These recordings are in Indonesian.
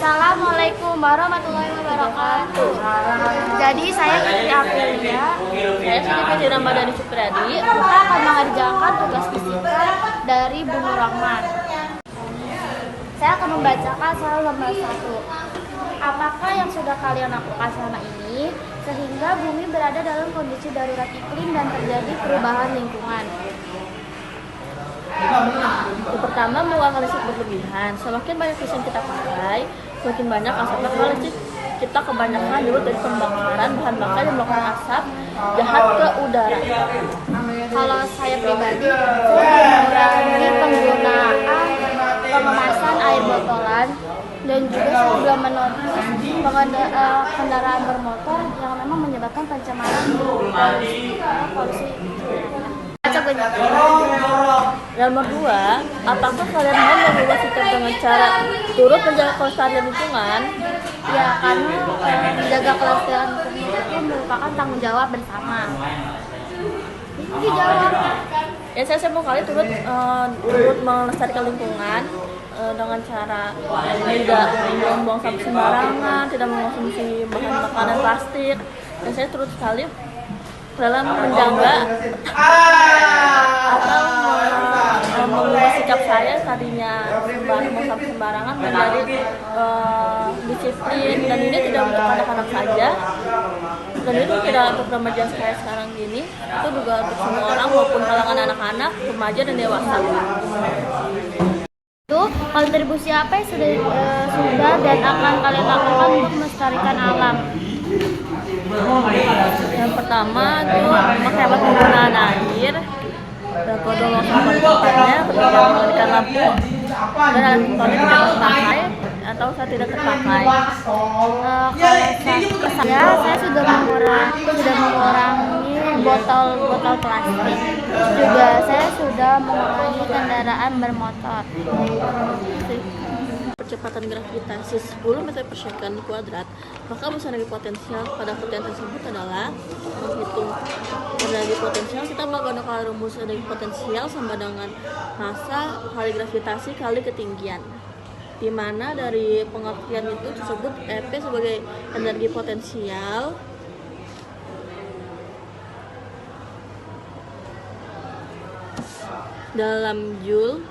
Assalamualaikum warahmatullahi wabarakatuh. Jadi saya Fitri Aprilia, Saya Siti Fitri Ramadhani Supriyadi. kita akan mengerjakan tugas fisika dari Bu Nur Rahman. Saya akan membacakan soal lembar 1. Apakah yang sudah kalian lakukan selama ini sehingga bumi berada dalam kondisi darurat iklim dan terjadi perubahan lingkungan? Yang pertama, mengurangi listrik berlebihan. Semakin banyak listrik kita pakai, semakin banyak asap. Maka listrik kita kebanyakan dulu dari pembakaran bahan bakar yang melakukan asap jahat ke udara. Kalau saya pribadi, saya mengurangi penggunaan pengemasan air botolan dan juga saya juga menonton kendaraan bermotor yang memang menyebabkan pencemaran polusi. Yang nomor 2, apakah kalian mau mengubah sikap dengan cara turut menjaga kelestarian lingkungan? Ya, karena menjaga kelestarian lingkungan itu merupakan tanggung jawab bersama. Dijawab. Ya, saya mau kalian turut melestarikan lingkungan dengan cara tidak membuang sampah sembarangan, tidak mengonsumsi bahan makanan plastik. Dan saya turut sekali dalam menjaga atau mengubah sikap saya tadinya membuang sembarangan menjadi disiplin, dan ini tidak untuk anak-anak saja, dan itu tidak untuk remaja saya sekarang ini, itu juga untuk semua orang maupun kalangan anak-anak, remaja dan dewasa. Itu kontribusi apa yang sudah dan akan kalian lakukan untuk melestarikan alam? Yang pertama itu menghemat penggunaan air, berpodong sampah di tempatnya, bekerja mengalihkan lampu dan alat elektronik tidak terpakai atau saya tidak terpakai. Kalau saya sudah mengurangi botol plastik. Juga saya sudah mengurangi kendaraan bermotor. Percepatan gravitasi 10 meter per second kuadrat, maka besar energi potensial pada ketinggian tersebut adalah menghitung energi potensial. Kita menggunakan rumus energi potensial sama dengan massa kali gravitasi kali ketinggian, di mana dari pengertian itu disebut EP sebagai energi potensial dalam joule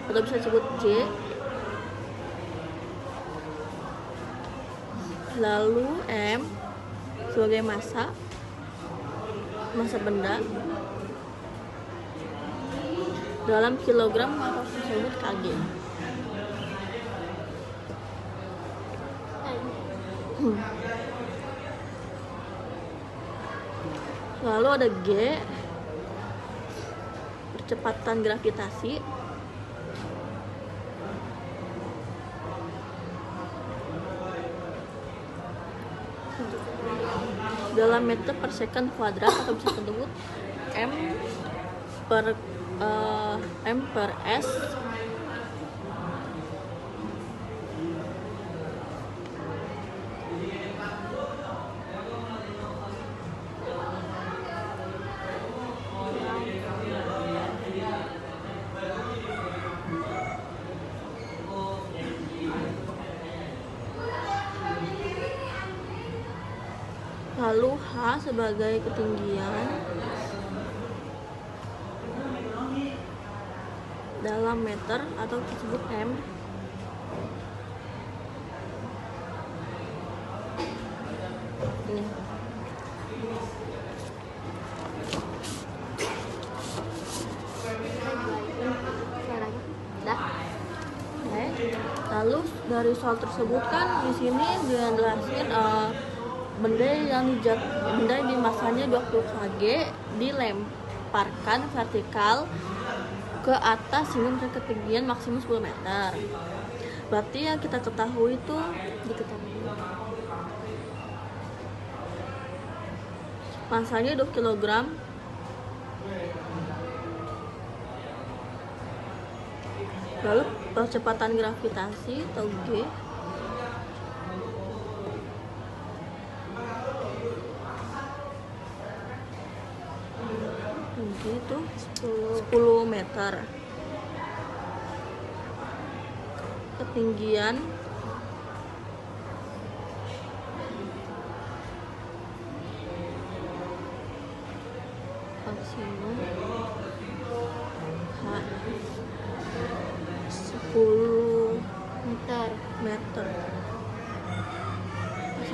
atau bisa disebut J, lalu M sebagai massa benda dalam kilogram atau disebut kg. Lalu ada G, percepatan gravitasi dalam meter per second kuadrat atau bisa disebut M per S lalu H sebagai ketinggian dalam meter atau disebut M. Ini. Lalu dari soal tersebut kan di sini dijelasin benda yang di masanya 20 kg dilemparkan vertikal ke atas hingga mencapai ketinggian maksimum 10 meter. Berarti yang kita ketahui itu masanya 2 kg. Lalu percepatan gravitasi atau G itu 10 meter. ketinggian maksimum H 10 meter.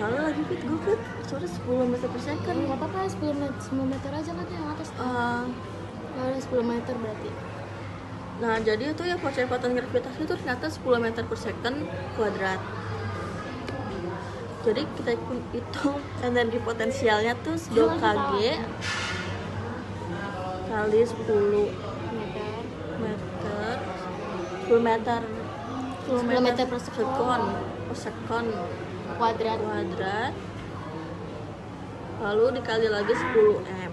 Salah lagi Fit, gue Fit soalnya 10 meter per second. Nggak apa-apa, 10 meter aja kan yang atas. Ada 10 meter berarti. Nah jadi itu ya percepatan gravitasi itu ternyata 10 meter per second kuadrat. Jadi kita hitung energi potensialnya tuh 2 kg kali 10 meter 10 meter 10 meter per sekon kuadrat. Lalu dikali lagi 10 m.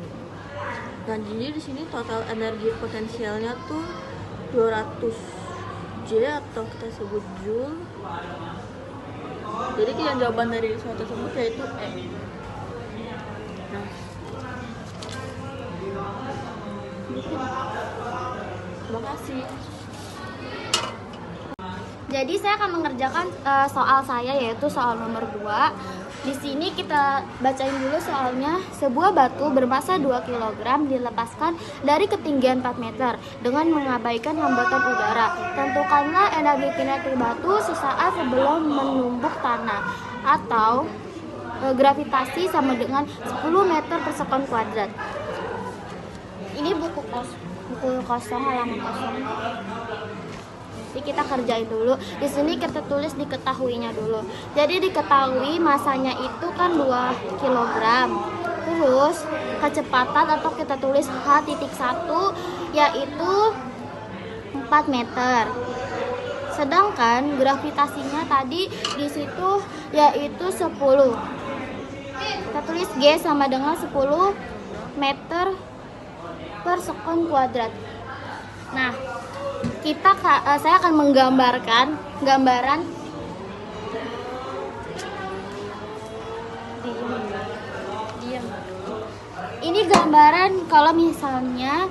Nah jadi di sini total energi potensialnya tuh 200 J atau kita sebut Joule. Jadi yang jawaban dari soal tersebut yaitu E. Nah, terima kasih. Jadi saya akan mengerjakan soal saya, yaitu soal nomor 2. Di sini kita bacain dulu soalnya. Sebuah batu bermasa 2 kg dilepaskan dari ketinggian 4 meter dengan mengabaikan hambatan udara. Tentukanlah energi kinetik batu sesaat sebelum menumbuk tanah, atau gravitasi sama dengan 10 meter per sekon kuadrat. Ini buku kosong, halaman kosong. Jadi kita kerjain dulu. Di sini kita tulis diketahuinya dulu. Jadi diketahui masanya itu kan 2 kg. Terus kecepatan atau kita tulis H.1 yaitu 4 meter. Sedangkan gravitasinya tadi di situ yaitu 10. Kita tulis G sama dengan 10 meter per sekon kuadrat. Nah, saya akan menggambarkan gambaran diam. Ini gambaran kalau misalnya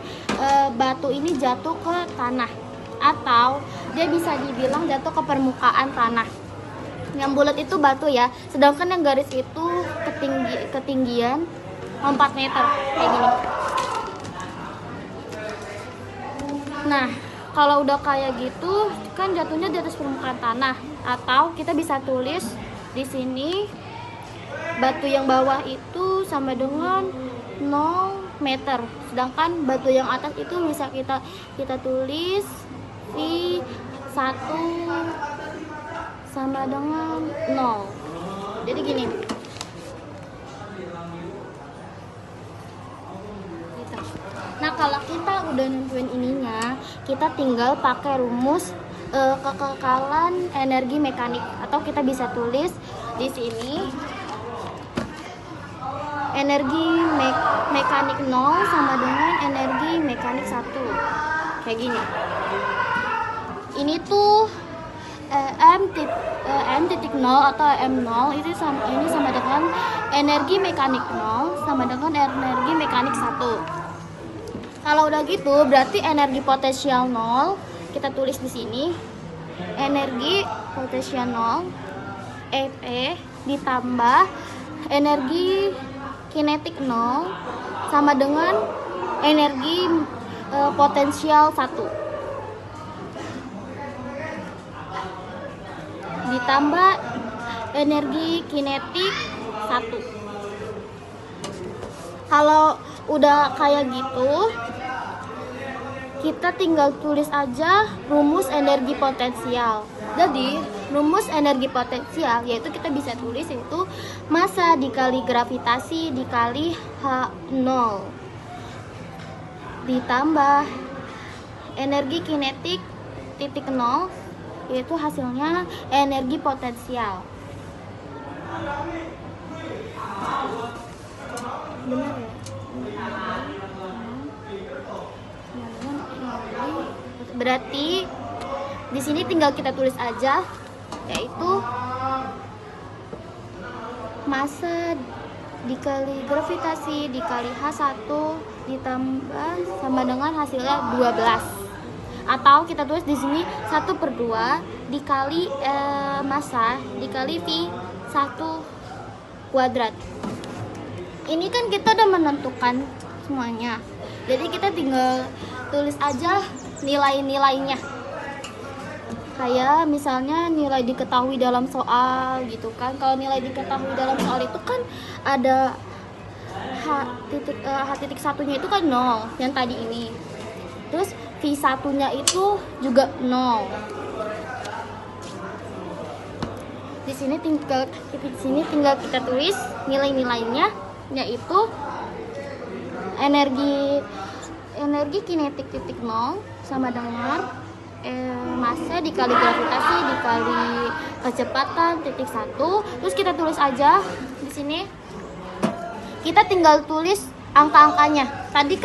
batu ini jatuh ke tanah, atau dia bisa dibilang jatuh ke permukaan tanah. Yang bulat itu batu ya, sedangkan yang garis itu ketinggian 4 meter kayak gini. Nah, kalau udah kayak gitu kan jatuhnya di atas permukaan tanah, atau kita bisa tulis di sini batu yang bawah itu sama dengan 0 meter, sedangkan batu yang atas itu bisa kita tulis V1 sama dengan 0. Jadi gini. Nah, kalau kita udah nentuin ininya, kita tinggal pakai rumus kekekalan energi mekanik, atau kita bisa tulis di sini energi mekanik 0 sama dengan energi mekanik 1. Kayak gini. Ini tuh M.0 atau M0 ini sama dengan energi mekanik 0 sama dengan energi mekanik 1. Kalau udah gitu, berarti energi potensial 0 kita tulis di sini. Energi potensial 0 EP ditambah energi kinetik 0 sama dengan energi potensial 1 ditambah energi kinetik 1. Kalau udah kayak gitu, kita tinggal tulis aja rumus energi potensial. Jadi rumus energi potensial yaitu kita bisa tulis yaitu massa dikali gravitasi dikali H0 ditambah energi kinetik titik 0 yaitu hasilnya energi potensial. Benar ya? Berarti di sini tinggal kita tulis aja yaitu massa dikali gravitasi dikali H1 ditambah sama dengan hasilnya 12. Atau kita tulis di sini 1/2 dikali massa dikali V1 kuadrat. Ini kan kita udah menentukan semuanya, jadi kita tinggal tulis aja nilai-nilainya. Kayak misalnya nilai diketahui dalam soal gitu kan. Kalau nilai diketahui dalam soal itu kan ada H.1-nya itu kan 0 yang tadi ini. Terus V1-nya itu juga 0. Di sini tinggal kita tulis nilai-nilainya, yaitu energi kinetik titik 0 sama dengan massa dikali gravitasi dikali kecepatan titik 1. Terus kita tulis aja di sini. Kita tinggal tulis angka-angkanya. Tadi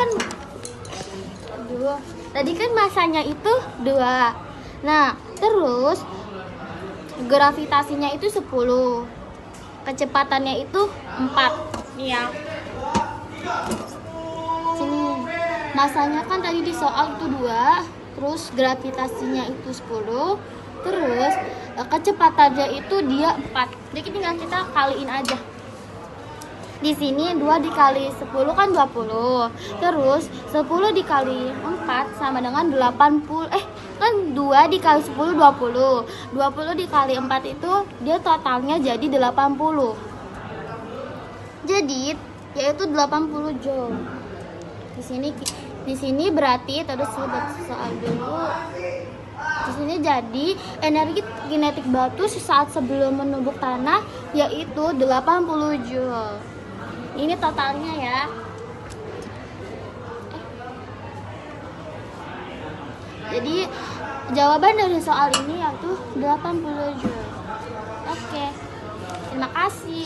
kan massanya itu 2. Nah, terus gravitasinya itu 10. Kecepatannya itu 4. Nih ya. Sini. Massanya kan tadi di soal itu 2. Terus gravitasinya itu 10, terus kecepatannya itu dia 4. Jadi tinggal kita kaliin aja. Di sini 2 dikali 10 kan 20. Terus 10 dikali 4 sama dengan 80. Kan 2 dikali 10 20. 20 dikali 4 itu dia totalnya jadi 80. Jadi yaitu 80 joule. Di sini berarti terus soal dulu. Di sini jadi energi kinetik batu sesaat sebelum menumbuk tanah yaitu 80 joule. Ini totalnya ya. Jadi jawaban dari soal ini yaitu 80 joule. Oke. Terima kasih.